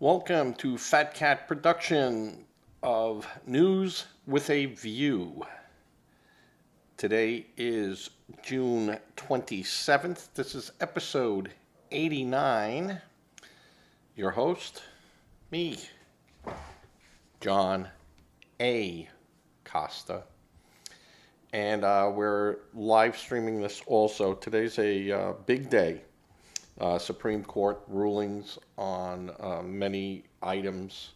Welcome to Fat Cat production of News with a View. Today is June 27th. This is episode 89. Your host, me, John A. Costa. And we're live streaming this also. Today's a big day. Supreme Court rulings on many items.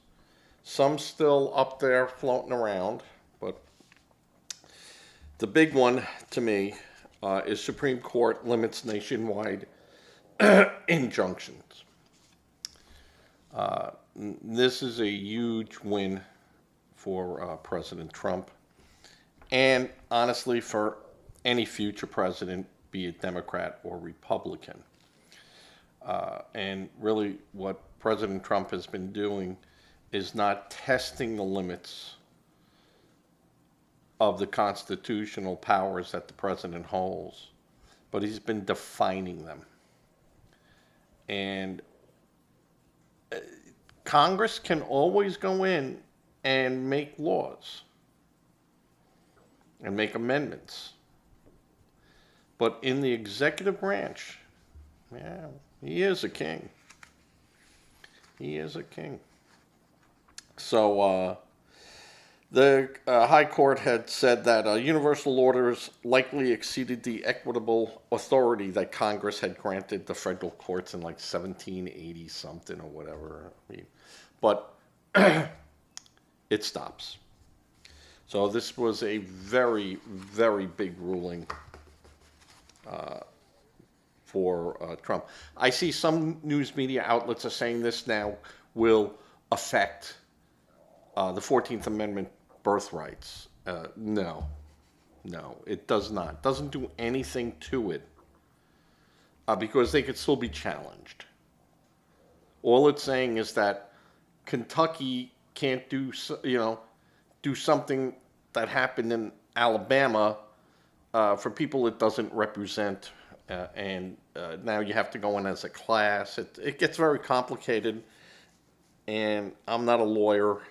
Some still up there floating around, but the big one to me is Supreme Court limits nationwide injunctions. This is a huge win for President Trump, and honestly for any future president, be it Democrat or Republican. And really what President Trump has been doing is not testing the limits of the constitutional powers that the president holds, but he's been defining them. And Congress can always go in and make laws and make amendments. But in the executive branch, yeah, he is a king. He is a king. So the High Court had said that universal orders likely exceeded the equitable authority that Congress had granted the federal courts in like 1780 something or whatever. I mean, but it stops. So this was a very, very big ruling for Trump. I see some news media outlets are saying this now will affect the 14th Amendment birthrights. No, it does not. It doesn't do anything to it because they could still be challenged. All it's saying is that Kentucky can't do something that happened in Alabama for people it doesn't represent. And now you have to go in as a class. It gets very complicated, and I'm not a lawyer,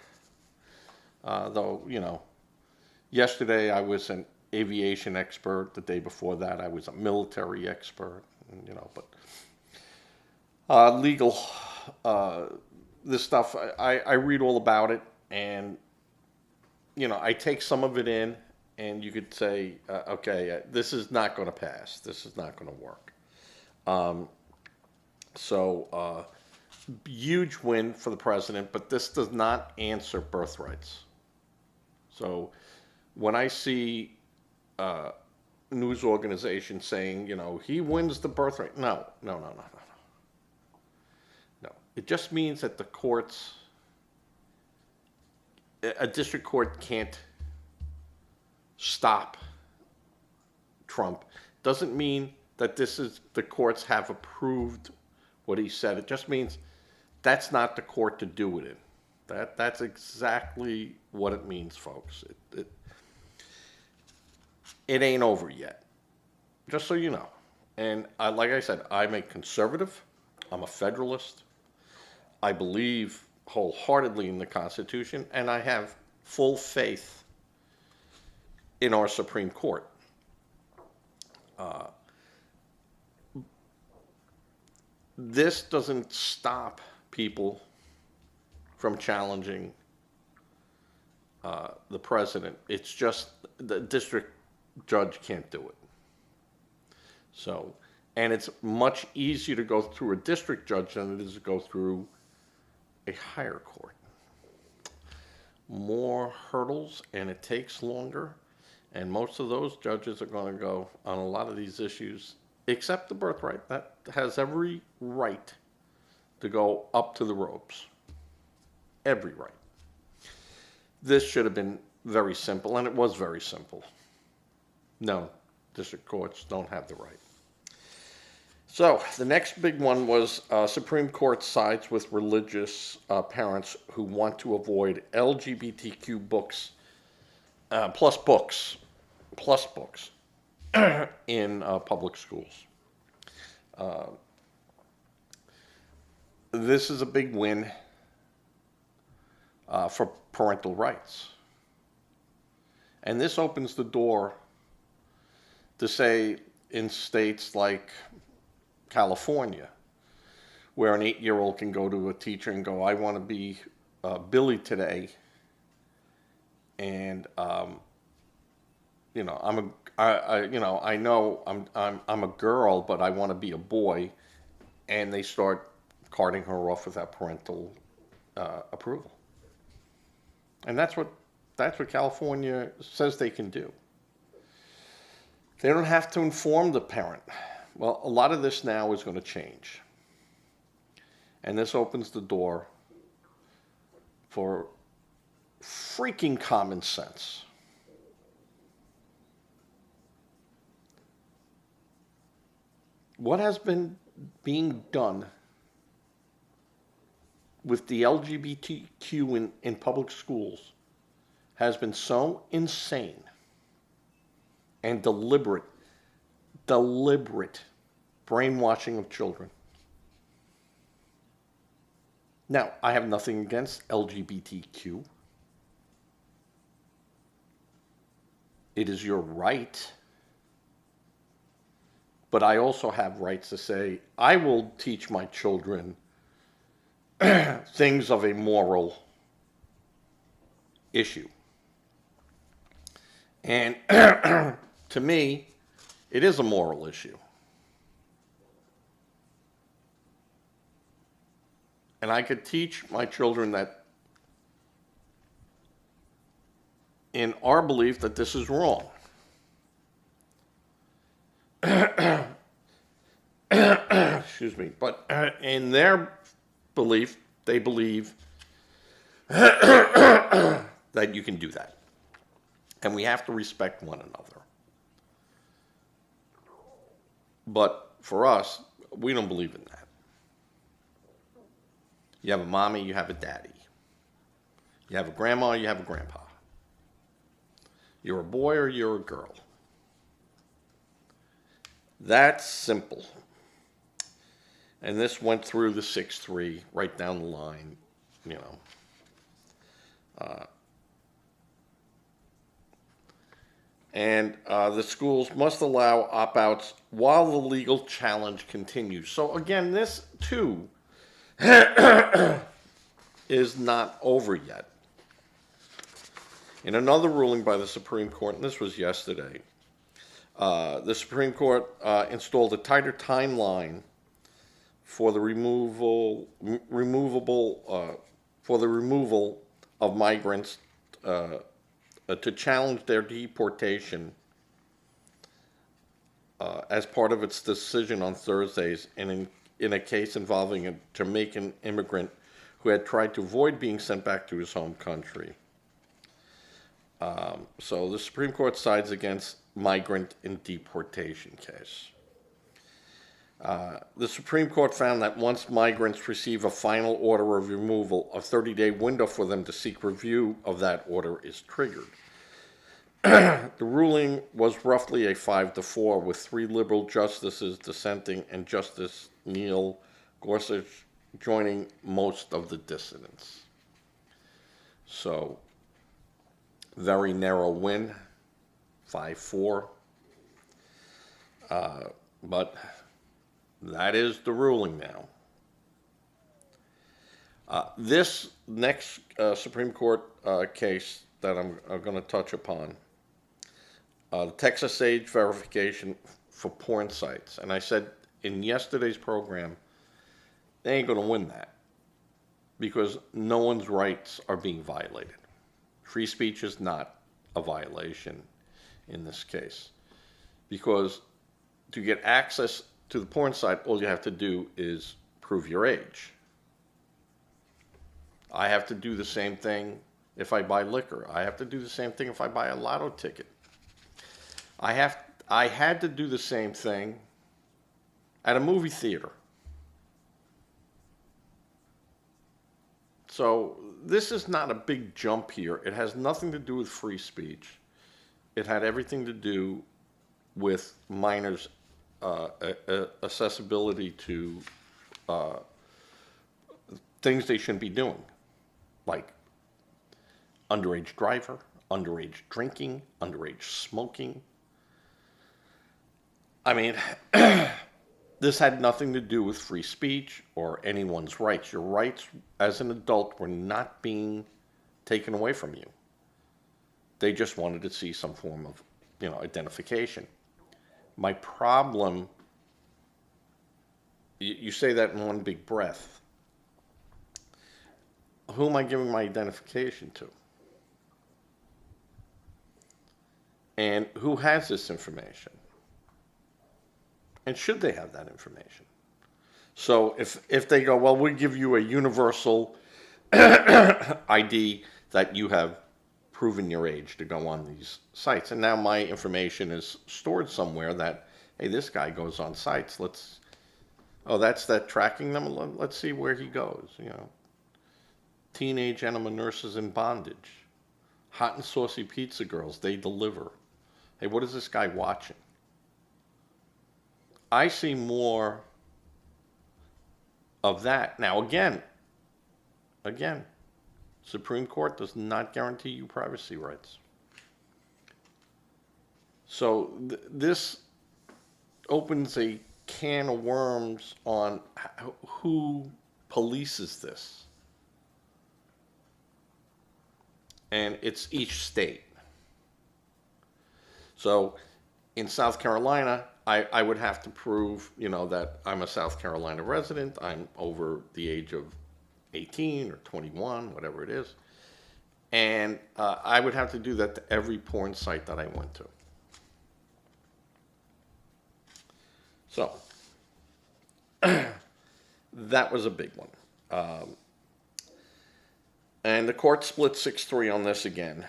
though, yesterday I was an aviation expert. The day before that I was a military expert, but legal, this stuff, I read all about it, and, I take some of it in. And you could say, okay, this is not going to pass. This is not going to work. So huge win for the president, but this does not answer birthrights. So when I see news organizations saying, he wins the birthright, no. It just means that the courts, a district court can't stop Trump. Doesn't mean that the courts have approved what he said. It just means that's not the court to do it in. That's exactly what it means, folks. It ain't over yet, just so you know. And like I said, I'm a conservative. I'm a federalist. I believe wholeheartedly in the Constitution, and I have full faith in our Supreme Court. This doesn't stop people from challenging the president. It's just the district judge can't do it. So, and it's much easier to go through a district judge than it is to go through a higher court. More hurdles, and it takes longer. And most of those judges are going to go on a lot of these issues, except the birthright. That has every right to go up to the ropes. Every right. This should have been very simple, and it was very simple. No, district courts don't have the right. So the next big one was Supreme Court sides with religious parents who want to avoid LGBTQ books, plus books in public schools. This is a big win for parental rights. And this opens the door to say in states like California, where an 8-year-old can go to a teacher and go, I want to be Billy today, and you know, I know I'm a girl, but I want to be a boy, and they start carting her off without parental approval. And that's what California says they can do. They don't have to inform the parent. Well, a lot of this now is going to change. And this opens the door for freaking common sense. What has been being done with the LGBTQ in public schools has been so insane and deliberate brainwashing of children. Now, I have nothing against LGBTQ. It is your right. But I also have rights to say, I will teach my children things of a moral issue. And to me, it is a moral issue. And I could teach my children that in our belief that this is wrong. Excuse me. But in their belief, they believe that you can do that. And we have to respect one another. But for us, we don't believe in that. You have a mommy, you have a daddy. You have a grandma, you have a grandpa. You're a boy or you're a girl. That's simple. And this went through the 6-3, right down the line, you know. And the schools must allow opt-outs while the legal challenge continues. So again, this too is not over yet. In another ruling by the Supreme Court, and this was yesterday, the Supreme Court installed a tighter timeline for the removal of migrants to challenge their deportation as part of its decision on Thursdays in a case involving a Jamaican immigrant who had tried to avoid being sent back to his home country. So the Supreme Court sides against migrant in deportation case. The Supreme Court found that once migrants receive a final order of removal, a 30-day window for them to seek review of that order is triggered. The ruling was roughly a 5-4, with 3 liberal justices dissenting and Justice Neil Gorsuch joining most of the dissidents. So, very narrow win, 5-4. But that is the ruling now. This next Supreme Court case that I'm going to touch upon, the Texas age verification for porn sites. And I said in yesterday's program, they ain't going to win that because no one's rights are being violated. Free speech is not a violation in this case, because to get access to the porn site, all you have to do is prove your age. I have to do the same thing if I buy liquor. I have to do the same thing if I buy a lotto ticket. I had to do the same thing at a movie theater. So this is not a big jump here. It has nothing to do with free speech. It had everything to do with minors' accessibility to things they shouldn't be doing, like underage driver, underage drinking, underage smoking. I mean, this had nothing to do with free speech or anyone's rights. Your rights as an adult were not being taken away from you. They just wanted to see some form of, identification. My problem, you say that in one big breath. Who am I giving my identification to? And who has this information? And should they have that information? So if they go, well, we give you a universal ID that you have proven your age to go on these sites, and now my information is stored somewhere that, hey, this guy goes on sites. That's that tracking them. Let's see where he goes. Teenage enema nurses in bondage, hot and saucy pizza girls, they deliver. Hey, what is this guy watching? I see more of that. Now, again, Supreme Court does not guarantee you privacy rights. So this opens a can of worms on who polices this. And it's each state. So in South Carolina, I would have to prove, that I'm a South Carolina resident. I'm over the age of 18 or 21, whatever it is. And I would have to do that to every porn site that I went to. So that was a big one. And the court split 6-3 on this again.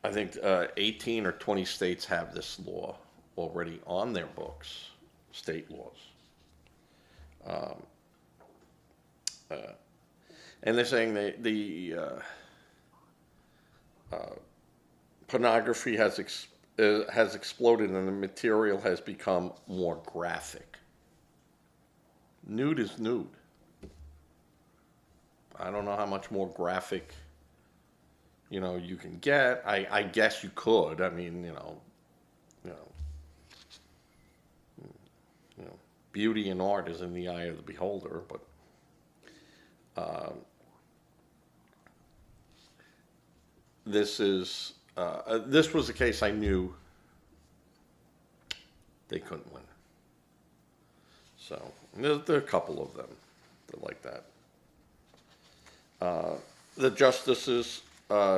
I think 18 or 20 states have this law already on their books, state laws. And they're saying the pornography has exploded and the material has become more graphic. Nude is nude. I don't know how much more graphic, you can get. I guess you could. I mean, beauty and art is in the eye of the beholder, but this was a case I knew they couldn't win. So there are a couple of them that like that. The justices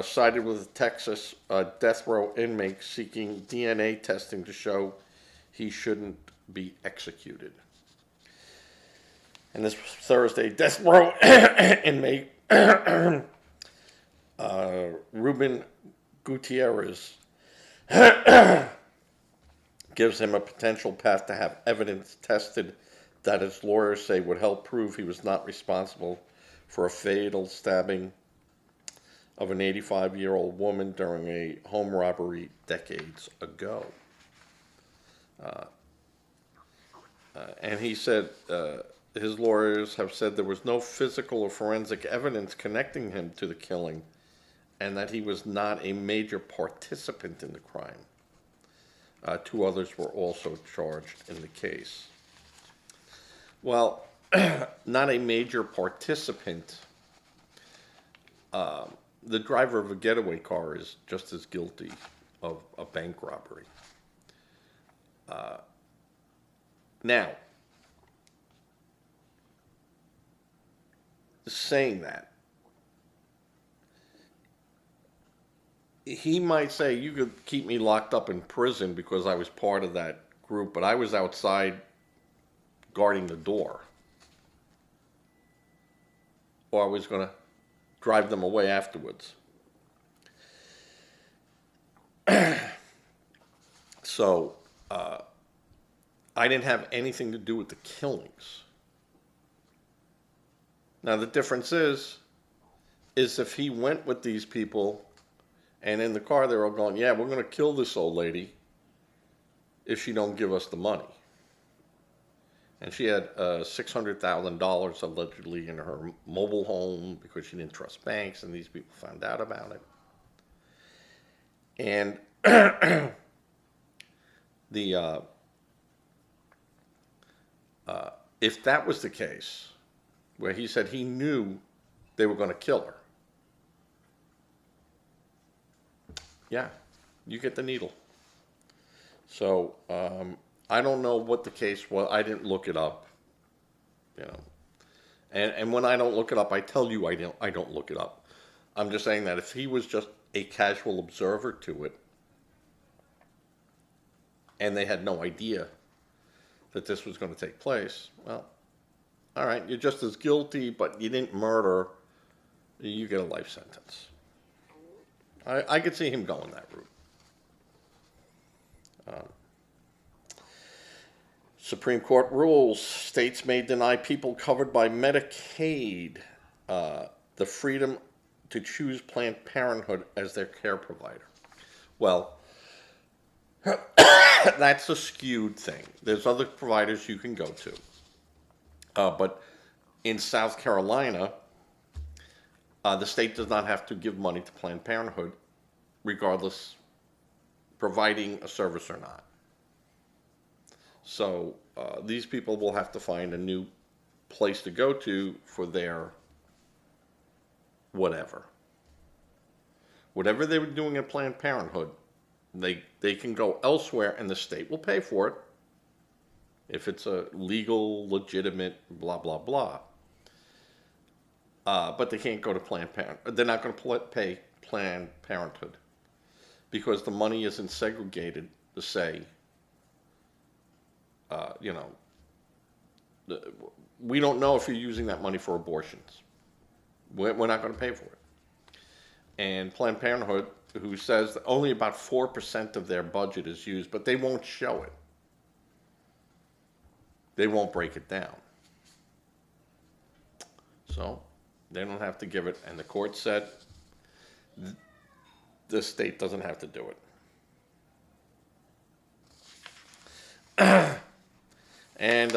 sided with a Texas death row inmate seeking DNA testing to show he shouldn't be executed. And this Thursday, death row inmate Ruben Gutierrez gives him a potential path to have evidence tested that his lawyers say would help prove he was not responsible for a fatal stabbing of an 85-year-old woman during a home robbery decades ago. And he said his lawyers have said there was no physical or forensic evidence connecting him to the killing and that he was not a major participant in the crime. 2 others were also charged in the case. Well, not a major participant. The driver of a getaway car is just as guilty of a bank robbery. Now, saying that, he might say, you could keep me locked up in prison because I was part of that group, but I was outside guarding the door. Or I was going to drive them away afterwards. So, I didn't have anything to do with the killings. Now, the difference is if he went with these people and in the car they're all going, yeah, we're going to kill this old lady if she don't give us the money. And she had $600,000 allegedly in her mobile home because she didn't trust banks, and these people found out about it. And the if that was the case, where he said he knew they were going to kill her, yeah, you get the needle. So I don't know what the case was. I didn't look it up, you know. And when I don't look it up, I tell you I don't look it up. I'm just saying that if he was just a casual observer to it, and they had no idea that this was going to take place, well, all right, you're just as guilty, but you didn't murder. You get a life sentence. I could see him going that route. Supreme Court rules: states may deny people covered by Medicaid the freedom to choose Planned Parenthood as their care provider. Well, that's a skewed thing. There's other providers you can go to. But in South Carolina, the state does not have to give money to Planned Parenthood, regardless, providing a service or not. So these people will have to find a new place to go to for their whatever. Whatever they were doing at Planned Parenthood, they can go elsewhere and the state will pay for it if it's a legal, legitimate, blah, blah, blah. But they can't go to Planned Parenthood. They're not going to pay Planned Parenthood because the money isn't segregated to say, we don't know if you're using that money for abortions. We're not going to pay for it. And Planned Parenthood, who says that only about 4% of their budget is used, but they won't show it. They won't break it down. So they don't have to give it. And the court said the state doesn't have to do it. And,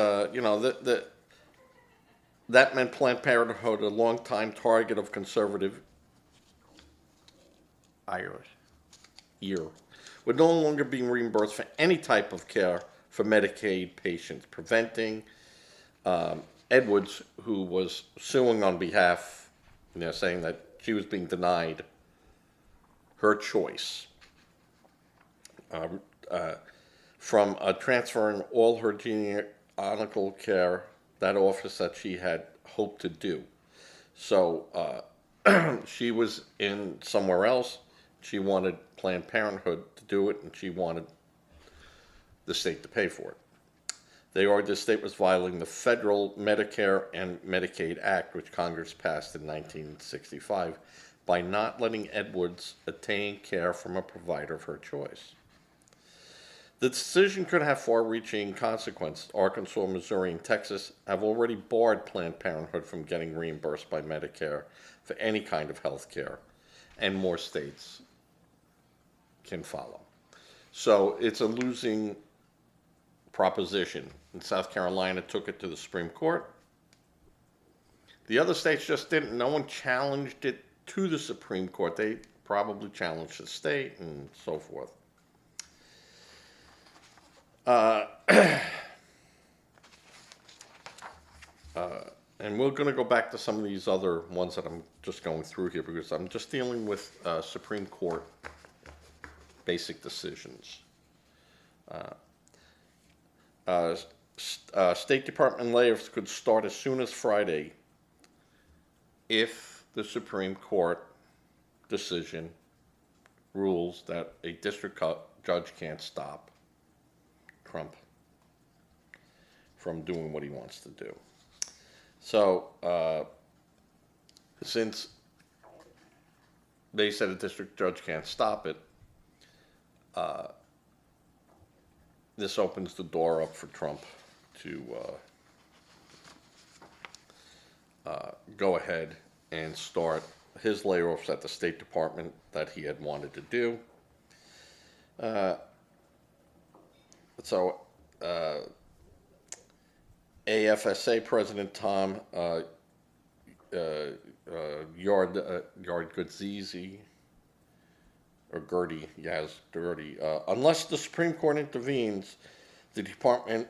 that meant Planned Parenthood, a longtime target of conservative Irish ear, would no longer be reimbursed for any type of care for Medicaid patients, preventing Edwards, who was suing on behalf, saying that she was being denied her choice from transferring all her gynecological care, that office that she had hoped to do. So she was in somewhere else. She wanted Planned Parenthood to do it, and she wanted the state to pay for it. They argued the state was violating the federal Medicare and Medicaid Act, which Congress passed in 1965, by not letting Edwards attain care from a provider of her choice. The decision could have far-reaching consequences. Arkansas, Missouri, and Texas have already barred Planned Parenthood from getting reimbursed by Medicare for any kind of health care, and more states can follow. So it's a losing proposition. And South Carolina took it to the Supreme Court. The other states just didn't. No one challenged it to the Supreme Court. They probably challenged the state and so forth. And we're going to go back to some of these other ones that I'm just going through here because I'm just dealing with Supreme Court basic decisions. State Department layoffs could start as soon as Friday if the Supreme Court decision rules that a district judge can't stop Trump from doing what he wants to do. So, since they said a district judge can't stop it, this opens the door up for Trump to go ahead and start his layoffs at the State Department that he had wanted to do. AFSA President Tom Yard or Gertie, yes, Gertie. Unless the Supreme Court intervenes, the department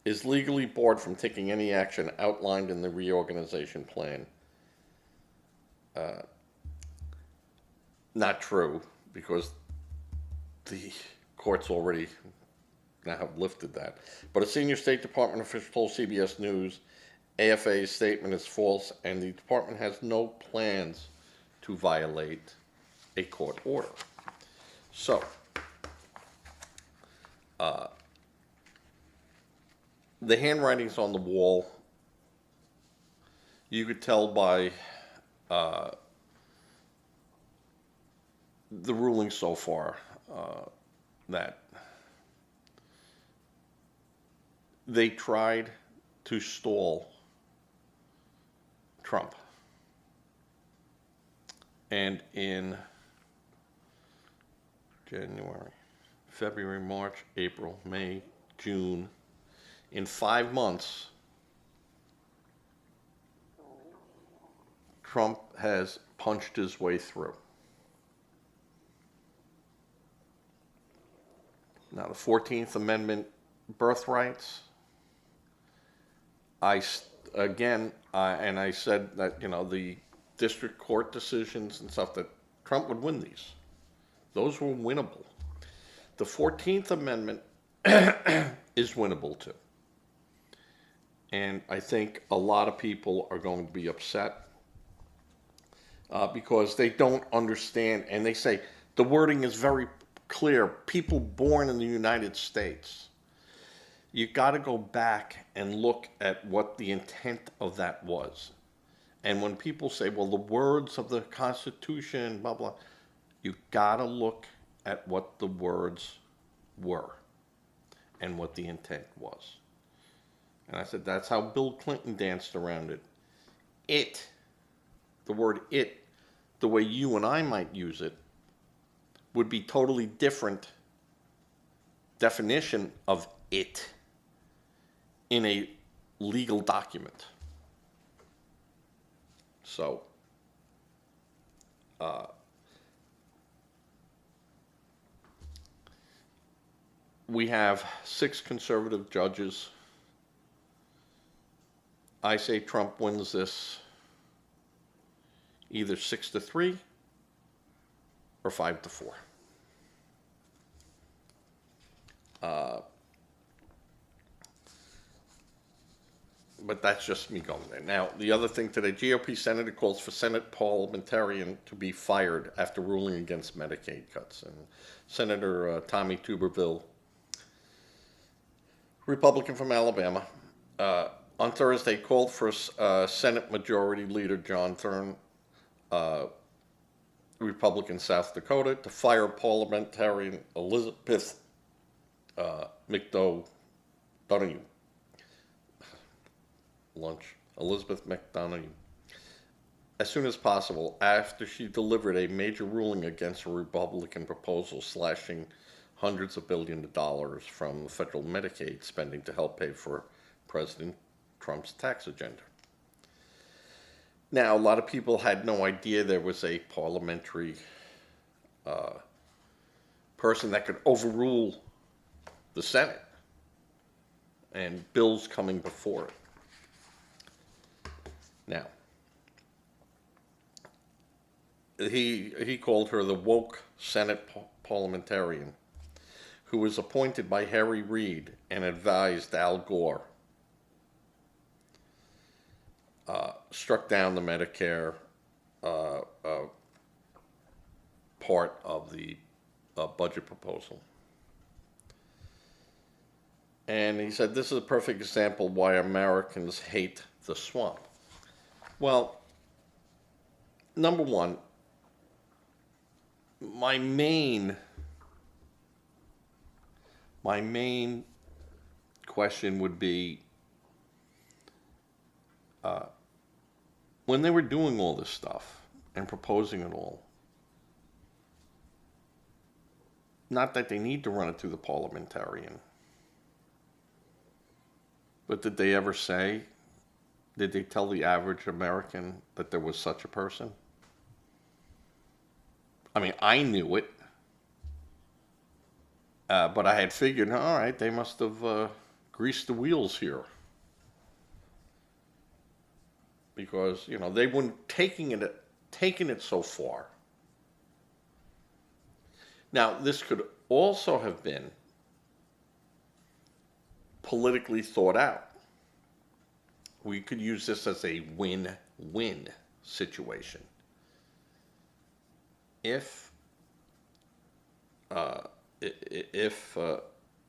is legally barred from taking any action outlined in the reorganization plan. Not true, because the courts already now have lifted that. But a senior State Department official told CBS News AFA's statement is false and the department has no plans to violate a court order. So, the handwriting's on the wall. You could tell by the ruling so far that they tried to stall Trump. And in January, February, March, April, May, June, in 5 months, Trump has punched his way through. Now, the 14th Amendment birthrights, I said that, the district court decisions and stuff, that Trump would win these. Those were winnable. The 14th Amendment is winnable too. And I think a lot of people are going to be upset because they don't understand, and they say the wording is very clear. People born in the United States. You got to go back and look at what the intent of that was. And when people say, well, the words of the Constitution, blah, blah, you got to look at what the words were and what the intent was. And I said, that's how Bill Clinton danced around it. The word it, the way you and I might use it, would be totally different definition of it in a legal document. So, we have 6 conservative judges. I say Trump wins this either 6-3 or 5-4. But that's just me going there. Now, the other thing today, GOP senator calls for Senate parliamentarian to be fired after ruling against Medicaid cuts. And Senator Tommy Tuberville, Republican from Alabama, on Thursday called for Senate Majority Leader John Thune, Republican South Dakota, to fire parliamentarian Elizabeth MacDonugh. Elizabeth MacDonugh, as soon as possible after she delivered a major ruling against a Republican proposal slashing hundreds of billions of dollars from federal Medicaid spending to help pay for President Trump's tax agenda. Now, a lot of people had no idea there was a parliamentary person that could overrule the Senate and bills coming before it. Now, he called her the woke Senate parliamentarian who was appointed by Harry Reid and advised Al Gore. Struck down the Medicare part of the budget proposal. And he said, this is a perfect example why Americans hate the swamp. Well, number one, my main question would be, when they were doing all this stuff and proposing it all, not that they need to run it through the parliamentarian, But did they ever say, did they tell the average American that there was such a person? I mean, I knew it, but I had figured, all right, they must have greased the wheels here. Because, you know, they weren't taking it so far. Now, this could also have been politically thought out. We could use this as a win-win situation. If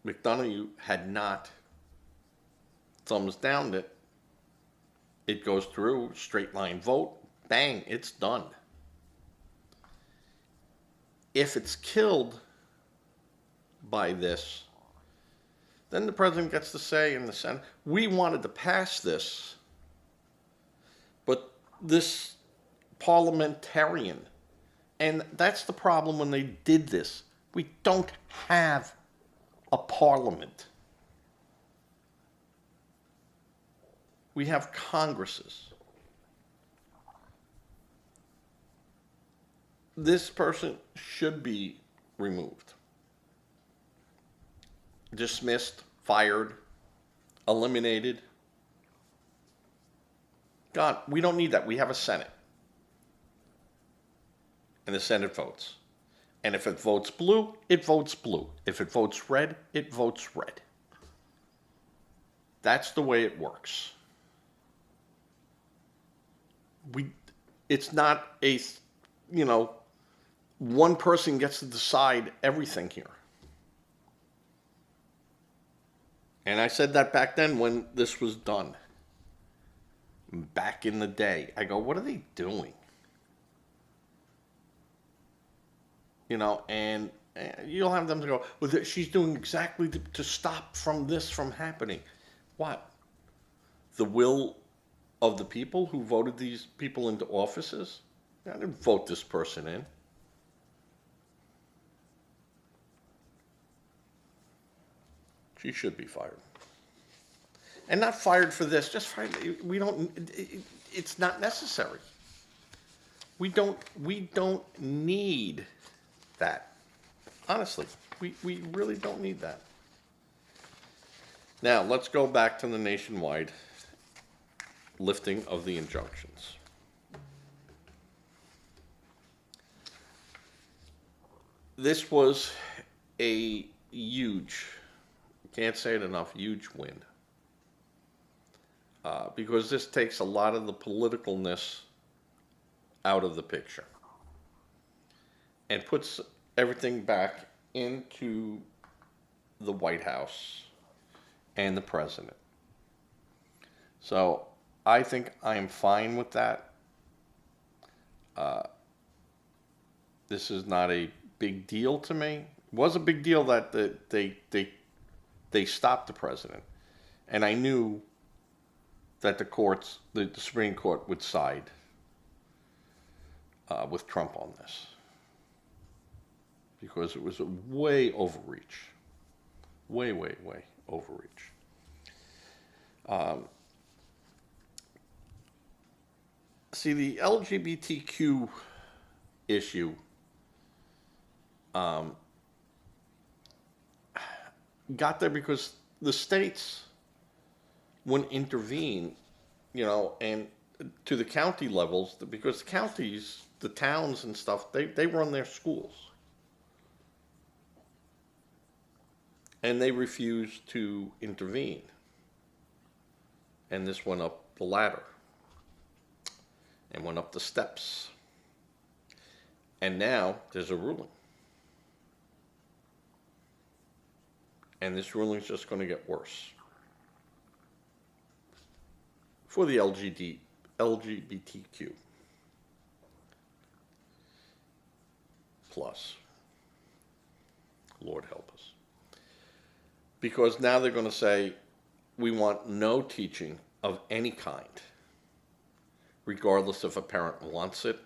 MacDonugh had not thumbs downed it, it goes through, straight line vote, bang, it's done. If it's killed by this, then the president gets to say in the Senate, we wanted to pass this, but this parliamentarian, and that's the problem when they did this. We don't have a parliament. We have Congresses. This person should be removed, dismissed, fired, eliminated. God, we don't need that. We have a Senate. And the Senate votes. And if it votes blue, it votes blue. If it votes red, it votes red. That's the way it works. It's not a, you know, one person gets to decide everything here. And I said that back then when this was done. Back in the day. I go, what are they doing? You know, and you'll have them to go, well, she's doing exactly to stop this from happening. What? The will of the people who voted these people into offices? I didn't vote this person in. She should be fired. And not fired for this, just fired. It's not necessary. We don't need that. Honestly, we really don't need that. Now, let's go back to the nationwide lifting of the injunctions. This was a huge, can't say it enough, huge win. Because this takes a lot of the politicalness out of the picture and puts everything back into the White House and the president. So I think I am fine with that. This is not a big deal to me. It was a big deal that they stopped the president, and I knew that the Supreme Court would side with Trump on this, because it was a way overreach, way overreach. See, the LGBTQ issue got there because the states wouldn't intervene, you know, and to the county levels, because the counties, the towns and stuff, they run their schools. And they refused to intervene. And this went up the ladder and went up the steps. And now there's a ruling. And this ruling is just going to get worse for the LGBTQ plus. Lord help us. Because now they're going to say, we want no teaching of any kind, regardless if a parent wants it.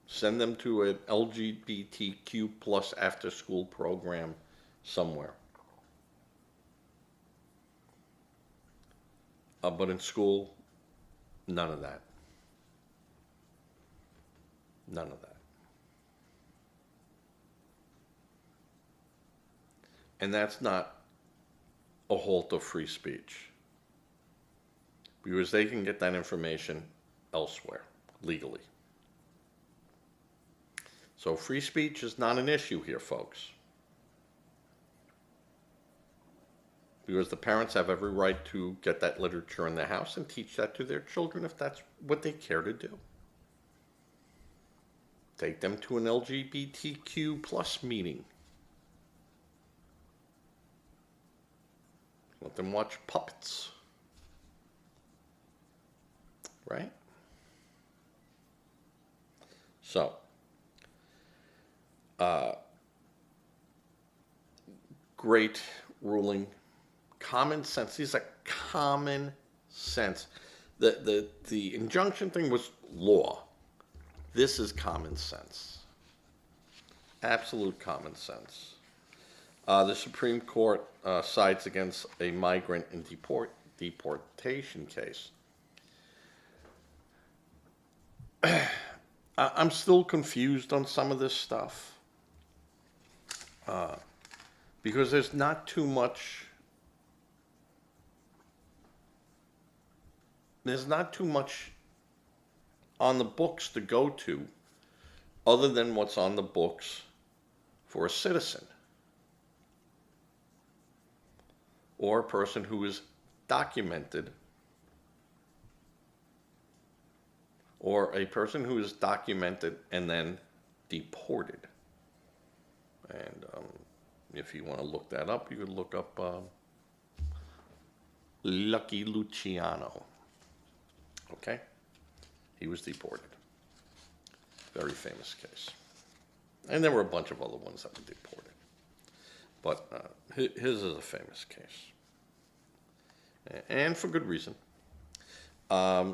Send them to an LGBTQ plus after school program somewhere. But in school, none of that. None of that. And that's not a halt of free speech, because they can get that information elsewhere, legally. So free speech is not an issue here, folks. Because the parents have every right to get that literature in their house and teach that to their children if that's what they care to do. Take them to an LGBTQ plus meeting. Let them watch puppets. Right? So, great ruling. Common sense. These are common sense. The injunction thing was law. This is common sense. Absolute common sense. The Supreme Court sides against a migrant in deportation case. I'm still confused on some of this stuff because there's not too much. There's not too much on the books to go to other than what's on the books for a citizen or a person who is documented, or a person who is documented and then deported. And if you want to look that up, you could look up Lucky Luciano. Okay? He was deported. Very famous case. And there were a bunch of other ones that were deported. But his is a famous case. And for good reason. I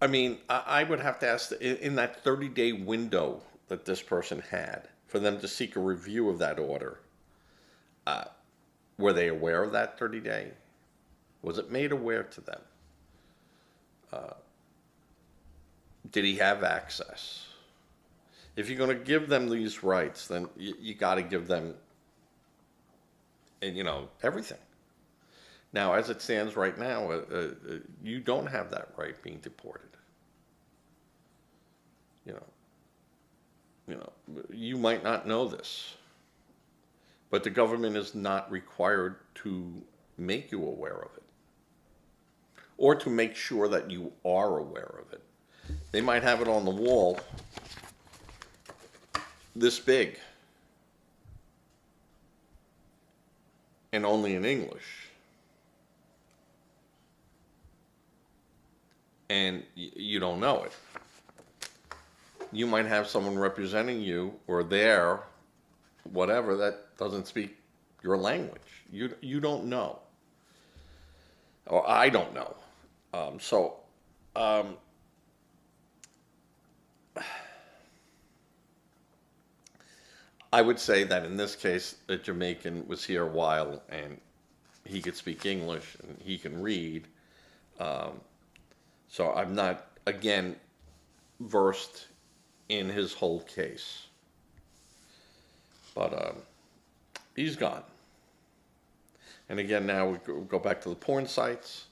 mean, I would have to ask, in that 30-day window that this person had, for them to seek a review of that order, were they aware of that 30-day? Was it made aware to them? Did he have access? If you're going to give them these rights, then you got to give them, everything. Now, as it stands right now, you don't have that right being deported. You might not know this, but the government is not required to make you aware of it, or to make sure that you are aware of it. They might have it on the wall this big and only in English. And you don't know it. You might have someone representing you or there, whatever, that doesn't speak your language. You don't know. Or I don't know. I would say that in this case, a Jamaican was here a while and he could speak English and he can read. So I'm not, again, versed in his whole case. But he's gone. And again, now we go back to the porn sites.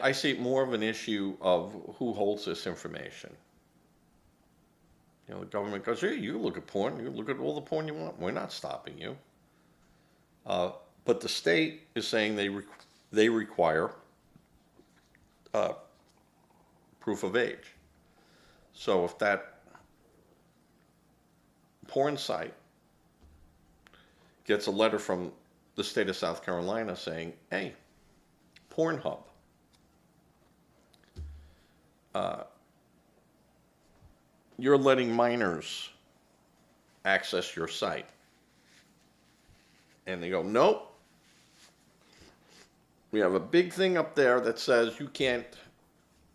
I see it more of an issue of who holds this information. The government goes, hey, you look at porn. You look at all the porn you want. We're not stopping you. But the state is saying they require proof of age. So if that porn site gets a letter from the state of South Carolina saying, hey, Pornhub, you're letting minors access your site. And they go, nope. We have a big thing up there that says you can't,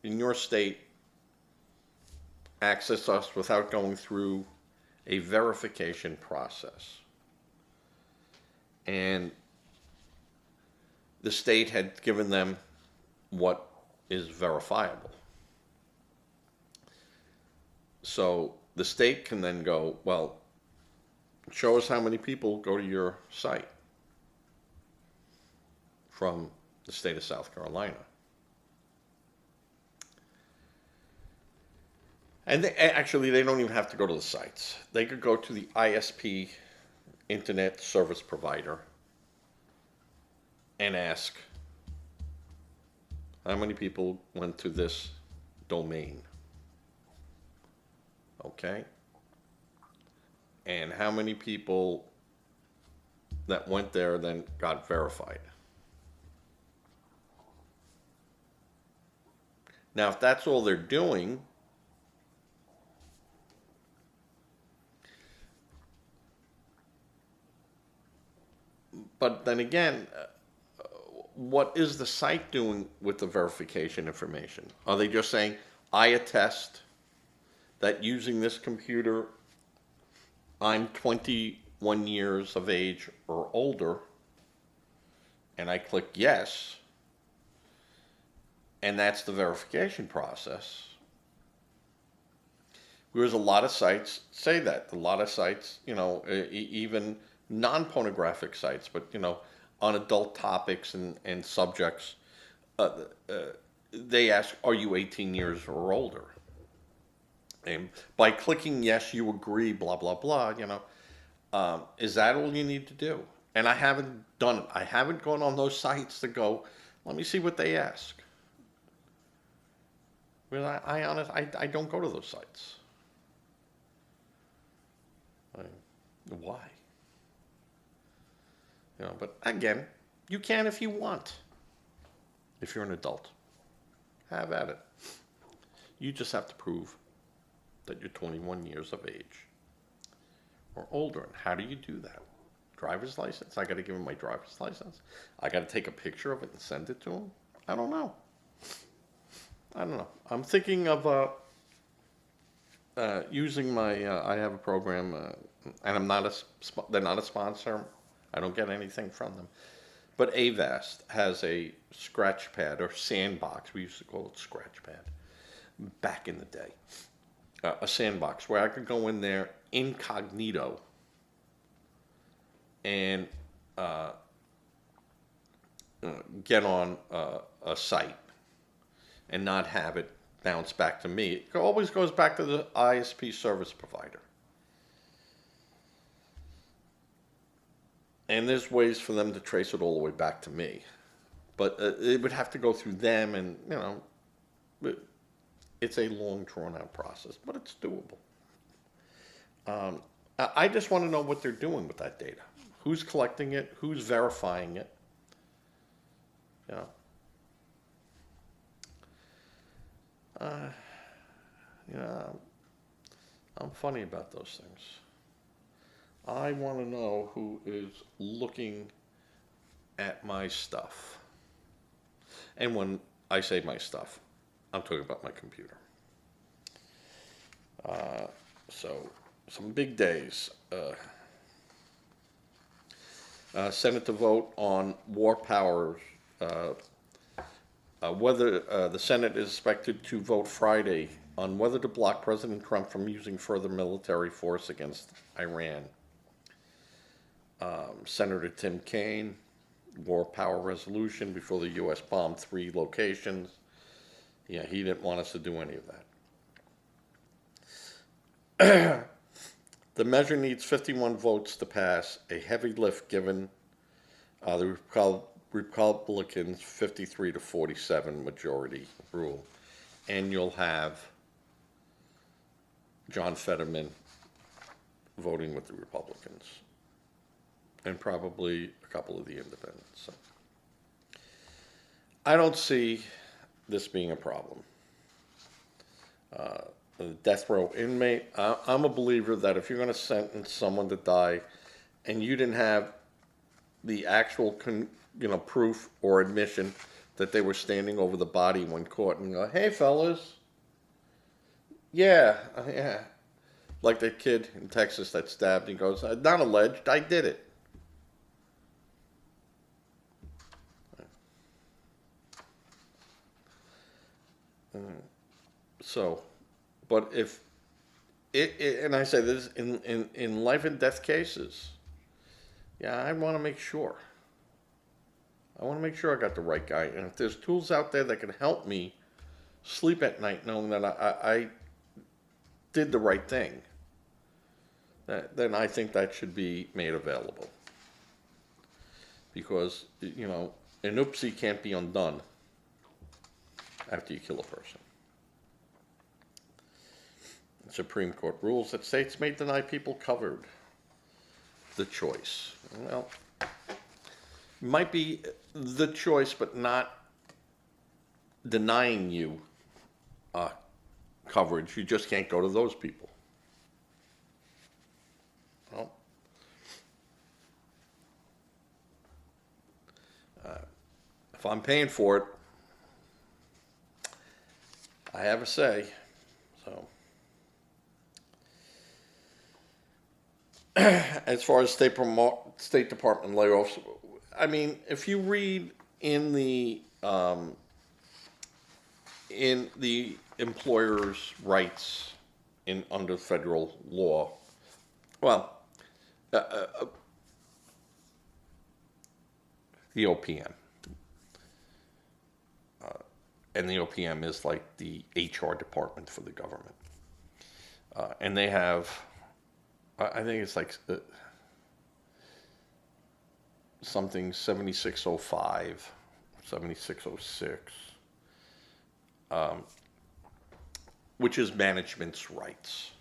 in your state, access us without going through a verification process. And the state had given them what is verifiable. So the state can then go, well, show us how many people go to your site from the state of South Carolina. And actually, they don't even have to go to the sites. They could go to the ISP, Internet Service Provider, and ask, how many people went to this domain? Okay? And how many people that went there then got verified? Now, if that's all they're doing, but then again, what is the site doing with the verification information? Are they just saying, I attest that using this computer, I'm 21 years of age or older, and I click yes, and that's the verification process? Whereas a lot of sites say that. A lot of sites, even non-pornographic sites, but, on adult topics and subjects, they ask, are you 18 years or older? And by clicking yes, you agree, blah, blah, blah, is that all you need to do? And I haven't done it. I haven't gone on those sites to go, let me see what they ask. Because I don't go to those sites. Why? But again, you can if you want. If you're an adult, have at it. You just have to prove that you're 21 years of age or older. And how do you do that? Driver's license? I got to give him my driver's license. I got to take a picture of it and send it to him. I don't know. I'm thinking of using my. I have a program, and I'm not they're not a sponsor. I don't get anything from them. But Avast has a scratch pad or sandbox. We used to call it scratch pad back in the day. A sandbox where I could go in there incognito and get on a site and not have it bounce back to me. It always goes back to the ISP service provider. And there's ways for them to trace it all the way back to me. But it would have to go through them, and, it's a long, drawn-out process, but it's doable. I just want to know what they're doing with that data. Who's collecting it? Who's verifying it? I'm funny about those things. I want to know who is looking at my stuff. And when I say my stuff, I'm talking about my computer. So, some big days. Senate to vote on war powers. Whether the Senate is expected to vote Friday on whether to block President Trump from using further military force against Iran. Senator Tim Kaine, war power resolution before the U.S. bombed 3 locations. Yeah, he didn't want us to do any of that. The measure needs 51 votes to pass, a heavy lift given the Republicans' 53 to 47 majority rule. And you'll have John Fetterman voting with the Republicans. And probably a couple of the independents. So I don't see this being a problem. A death row inmate, I'm a believer that if you're going to sentence someone to die and you didn't have the actual proof or admission that they were standing over the body when caught and go, hey fellas, yeah, Like that kid in Texas that stabbed and goes, not alleged, I did it. So, but if and I say this in life and death cases, yeah, I want to make sure. I want to make sure I got the right guy. And if there's tools out there that can help me sleep at night knowing that I did the right thing, then I think that should be made available. Because, you know, an oopsie can't be undone after you kill a person. The Supreme Court rules that states may deny people covered the choice. Well, might be the choice, but not denying you coverage. You just can't go to those people. Well, if I'm paying for it, I have a say. So, as far as State Department layoffs, I mean, if you read in the employer's rights under federal law, well, the OPM, and the OPM is like the HR department for the government, and they have, I think it's like something 7605, 7606, which is management's rights.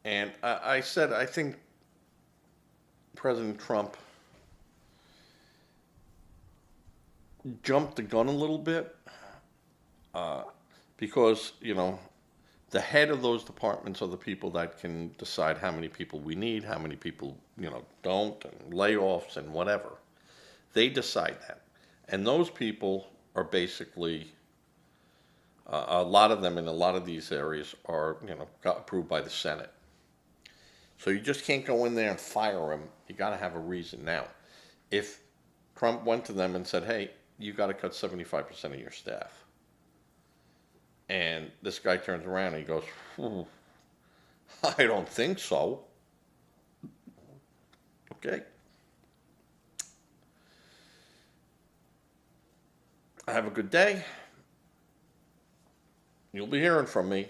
And I said, I think President Trump jumped the gun a little bit because, you know, the head of those departments are the people that can decide how many people we need, how many people, you know, don't, and layoffs and whatever. They decide that. And those people are basically, a lot of them in a lot of these areas are, you know, got approved by the Senate. So you just can't go in there and fire them. You got to have a reason. Now, if Trump went to them and said, hey, you got to cut 75% of your staff, and this guy turns around and he goes, I don't think so. Okay. Have a good day. You'll be hearing from me.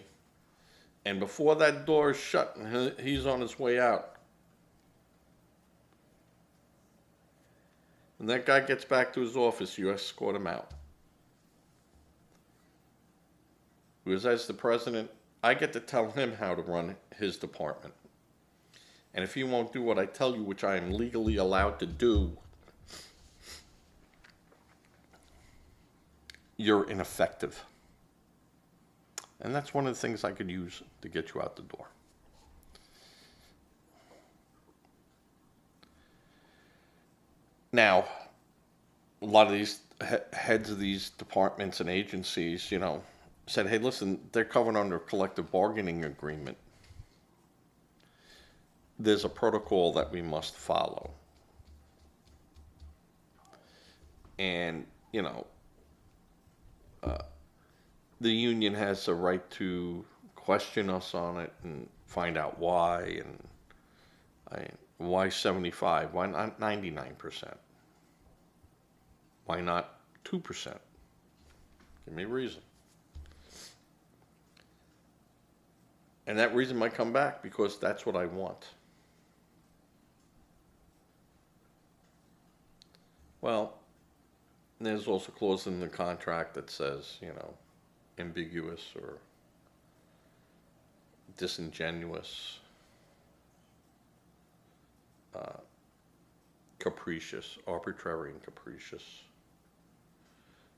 And before that door is shut and he's on his way out, when that guy gets back to his office, you escort him out. Because as the president, I get to tell him how to run his department. And if he won't do what I tell you, which I am legally allowed to do, you're ineffective. And that's one of the things I could use to get you out the door. Now, a lot of these heads of these departments and agencies, you know, said, hey, listen, they're covered under a collective bargaining agreement. There's a protocol that we must follow. And, you know, the union has the right to question us on it and find out why, and why 75? Why not 99%? Why not 2%? Give me a reason. And that reason might come back because that's what I want. Well, there's also a clause in the contract that says, you know, ambiguous or disingenuous, capricious, arbitrary and capricious.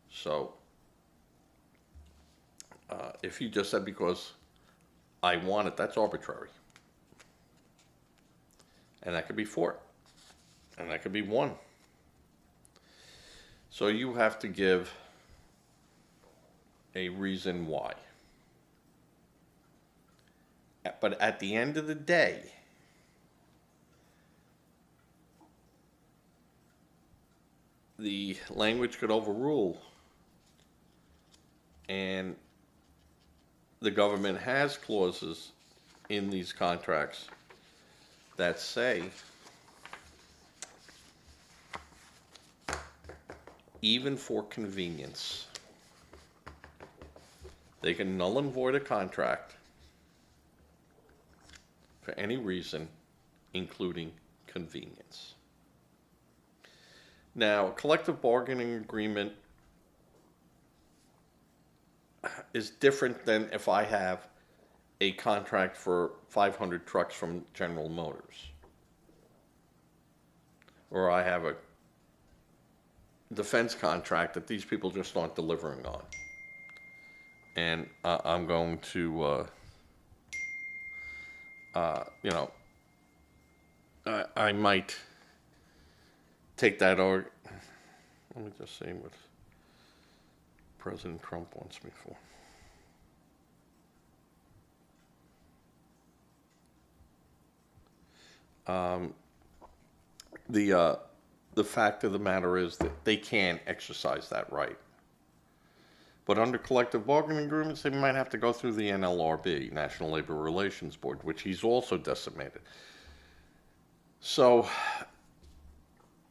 So, if you just said because I want it, that's arbitrary. And that could be 4. And that could be 1. So you have to give a reason why. But at the end of the day, the language could overrule, and the government has clauses in these contracts that say even for convenience, they can null and void a contract for any reason, including convenience. Now, a collective bargaining agreement is different than if I have a contract for 500 trucks from General Motors, or I have a defense contract that these people just aren't delivering on. And I'm going to, you know, I might take that, or let me just see what President Trump wants me for. The fact of the matter is that they can exercise that right. But under collective bargaining agreements, they might have to go through the NLRB, National Labor Relations Board, which he's also decimated. So,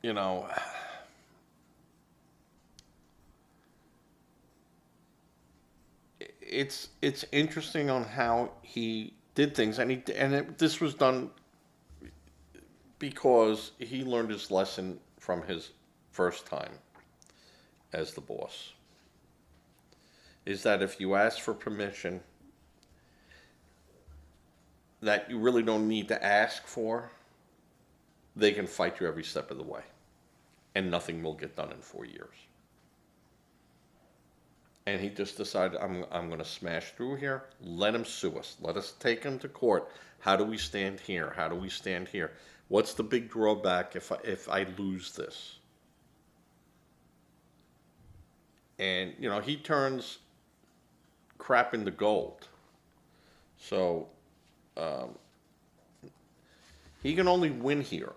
you know, it's interesting on how he did things, and this was done because he learned his lesson from his first time as the boss. Is that if you ask for permission that you really don't need to ask for, they can fight you every step of the way, and nothing will get done in 4 years. And he just decided, I'm going to smash through here. Let him sue us. Let us take him to court. How do we stand here? How do we stand here? What's the big drawback if I lose this? And, you know, he turns crap into gold. So he can only win here.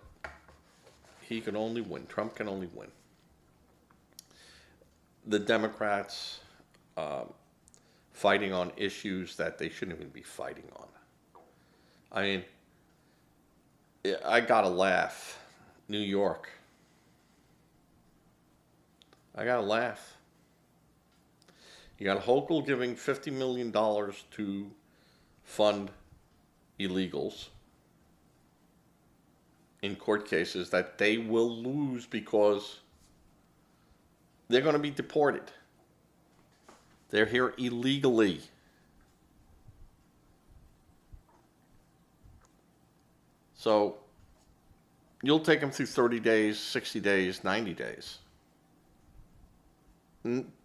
He can only win. Trump can only win. The Democrats fighting on issues that they shouldn't even be fighting on. I mean, I gotta laugh. New York. I gotta laugh. You got Hochul giving $50 million to fund illegals in court cases that they will lose because they're going to be deported. They're here illegally. So you'll take them through 30 days, 60 days, 90 days.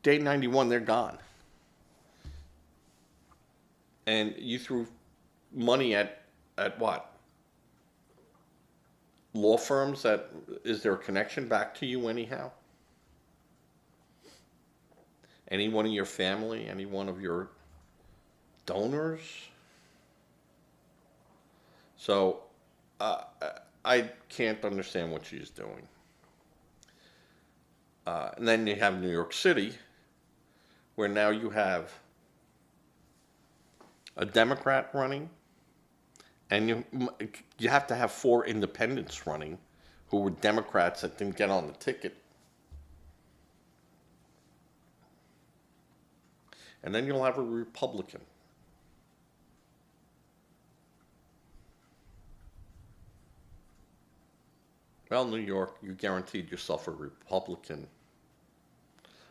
Day 91, they're gone. And you threw money at what? Law firms that, is there a connection back to you anyhow? Any one of your family, any one of your donors? So I can't understand what she's doing. And then you have New York City, where now you have a Democrat running, and you have to have 4 independents running who were Democrats that didn't get on the ticket. And then you'll have a Republican. Well, New York, you guaranteed yourself a Republican.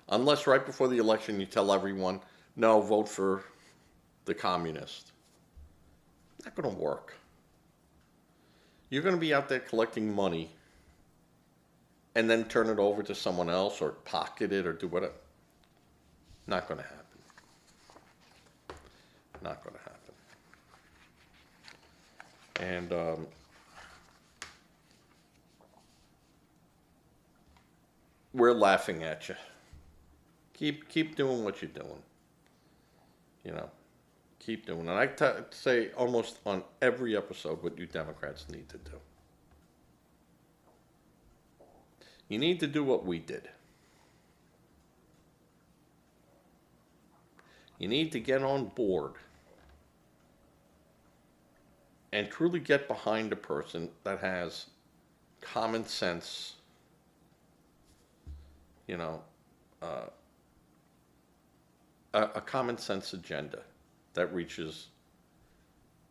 Unless right before the election you tell everyone, no, vote for the communist. Not going to work. You're going to be out there collecting money and then turn it over to someone else or pocket it or do whatever. Not going to happen. Not going to happen. And we're laughing at you. Keep doing what you're doing. You know, keep doing it. I say almost on every episode what you Democrats need to do. You need to do what we did. You need to get on board and truly get behind a person that has common sense, you know, a common sense agenda that reaches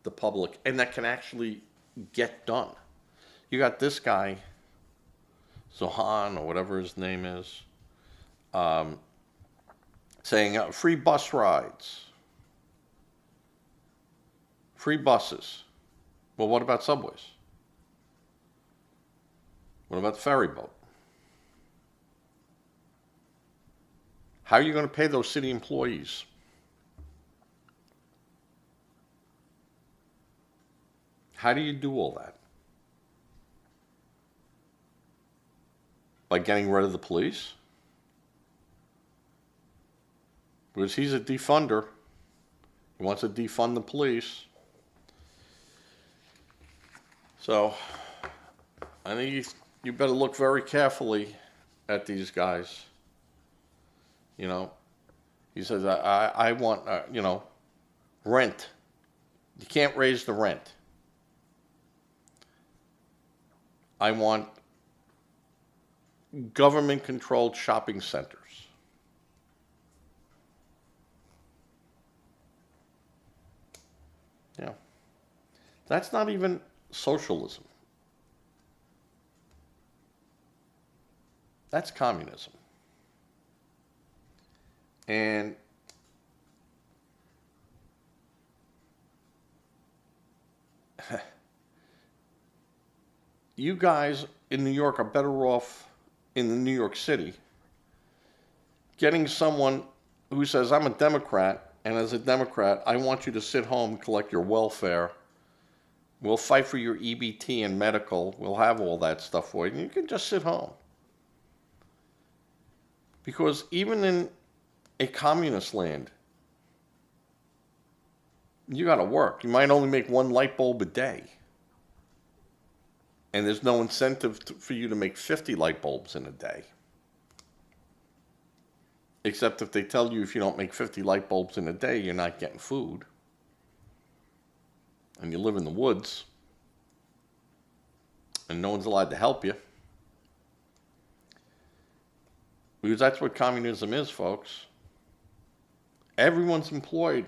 the public and that can actually get done. You got this guy, Zohan, or whatever his name is, saying free bus rides, free buses. Well, what about subways? What about the ferry boat? How are you going to pay those city employees? How do you do all that? By getting rid of the police? Because he's a defunder. He wants to defund the police. So, I think you better look very carefully at these guys. You know, he says, I want, you know, rent. You can't raise the rent. I want government-controlled shopping centers. Yeah. That's not even socialism. That's communism. And you guys in New York are better off in New York City getting someone who says, I'm a Democrat, and as a Democrat, I want you to sit home and collect your welfare. We'll fight for your EBT and medical. We'll have all that stuff for you. And you can just sit home. Because even in a communist land, you got to work. You might only make one light bulb a day. And there's no incentive for you to make 50 light bulbs in a day. Except if they tell you if you don't make 50 light bulbs in a day, you're not getting food. And you live in the woods. And no one's allowed to help you. Because that's what communism is, folks. Everyone's employed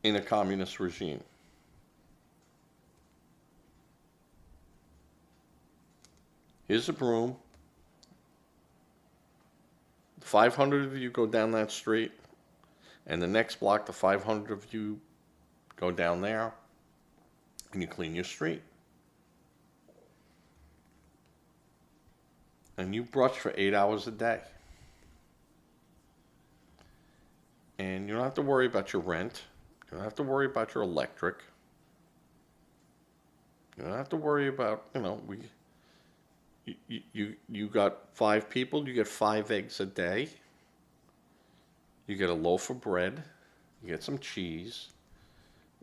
in a communist regime. Here's a broom. 500 of you go down that street, and the next block, the 500 of you go down there, and you clean your street. And you brush for 8 hours a day. And you don't have to worry about your rent. You don't have to worry about your electric. You don't have to worry about, you know, you got 5 people, you get 5 eggs a day. You get a loaf of bread. You get some cheese.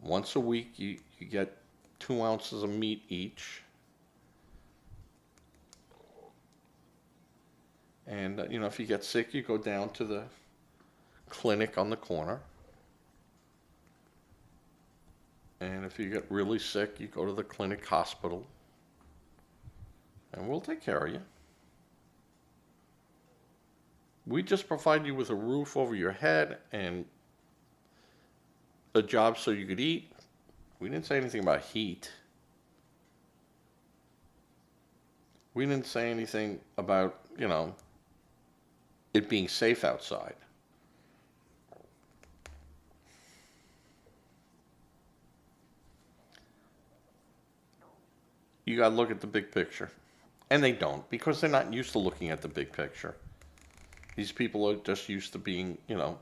Once a week, you get 2 ounces of meat each. And, you know, if you get sick, you go down to the clinic on the corner. And if you get really sick, you go to the clinic hospital. And we'll take care of you. We just provide you with a roof over your head and a job so you could eat. We didn't say anything about heat. We didn't say anything about, you know, it being safe outside. You got to look at the big picture. And they don't, because they're not used to looking at the big picture. These people are just used to being, you know,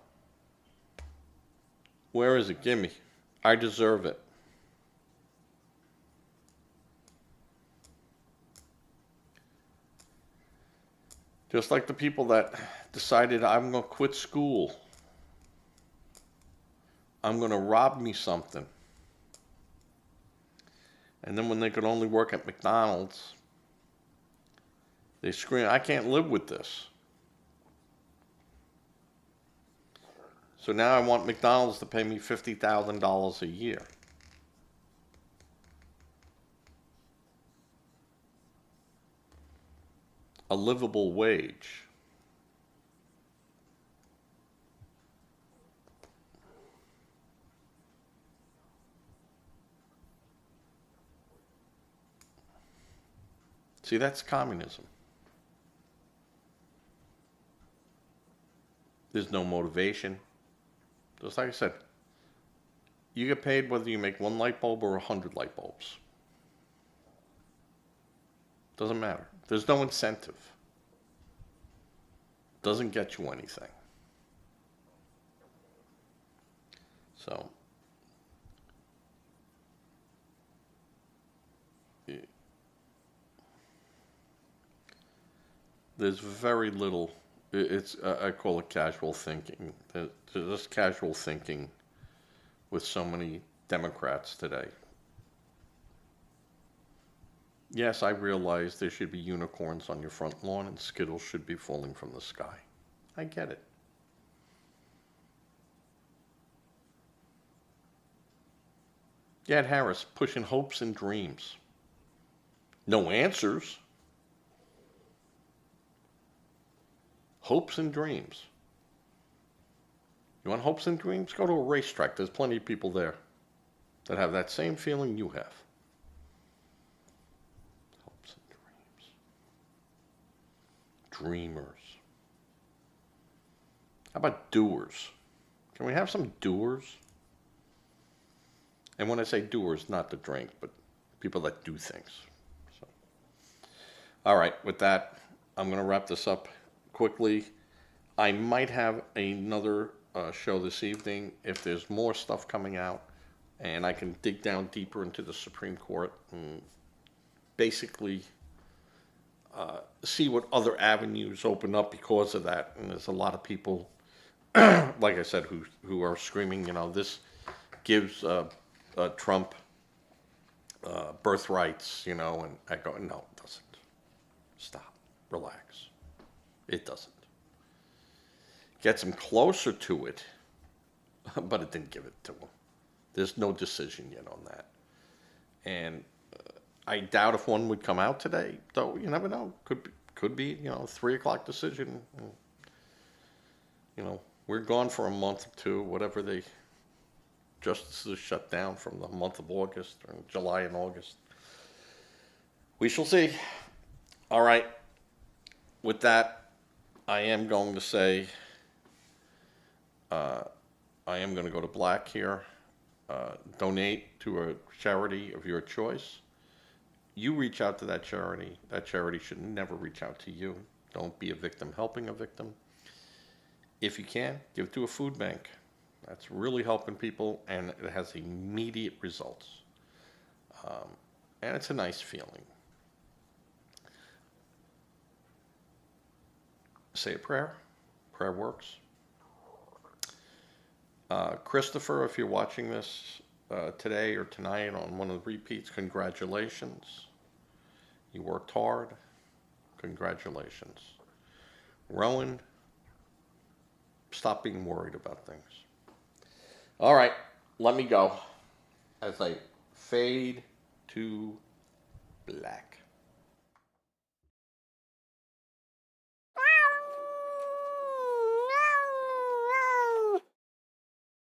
where is it? Gimme. I deserve it. Just like the people that decided I'm going to quit school. I'm going to rob me something. And then when they could only work at McDonald's, they scream, I can't live with this. So now I want McDonald's to pay me $50,000 a year. A livable wage. See, that's communism. There's no motivation. Just like I said, you get paid whether you make 1 light bulb or 100 light bulbs. Doesn't matter. There's no incentive. Doesn't get you anything. So, there's very little. It's I call it casual thinking. There's just casual thinking with so many Democrats today. Yes, I realize there should be unicorns on your front lawn and Skittles should be falling from the sky. I get it. You had Harris pushing hopes and dreams. No answers. Hopes and dreams. You want hopes and dreams? Go to a racetrack. There's plenty of people there that have that same feeling you have. Hopes and dreams. Dreamers. How about doers? Can we have some doers? And when I say doers, not the drink, but people that do things. So, all right, with that, I'm going to wrap this up quickly. I might have another show this evening if there's more stuff coming out and I can dig down deeper into the Supreme Court and basically see what other avenues open up because of that. And there's a lot of people, like I said, who are screaming, this gives Trump birthrights, and I go, no, it doesn't. Stop. Relax. It doesn't. Gets him closer to it, but it didn't give it to him. There's no decision yet on that. And I doubt if one would come out today, though you never know. Could be 3 o'clock decision. We're gone for a month or two, whatever they justices shut down from the month of August or July and August. We shall see. All right. With that, I am going to say, I am going to go to black here. Donate to a charity of your choice. You reach out to that charity. That charity should never reach out to you. Don't be a victim helping a victim. If you can, give to a food bank. That's really helping people, and it has immediate results. And it's a nice feeling. Say a prayer. Prayer works. Christopher, if you're watching this today or tonight on one of the repeats, congratulations. You worked hard. Congratulations. Rowan, stop being worried about things. All right, let me go as I fade to black.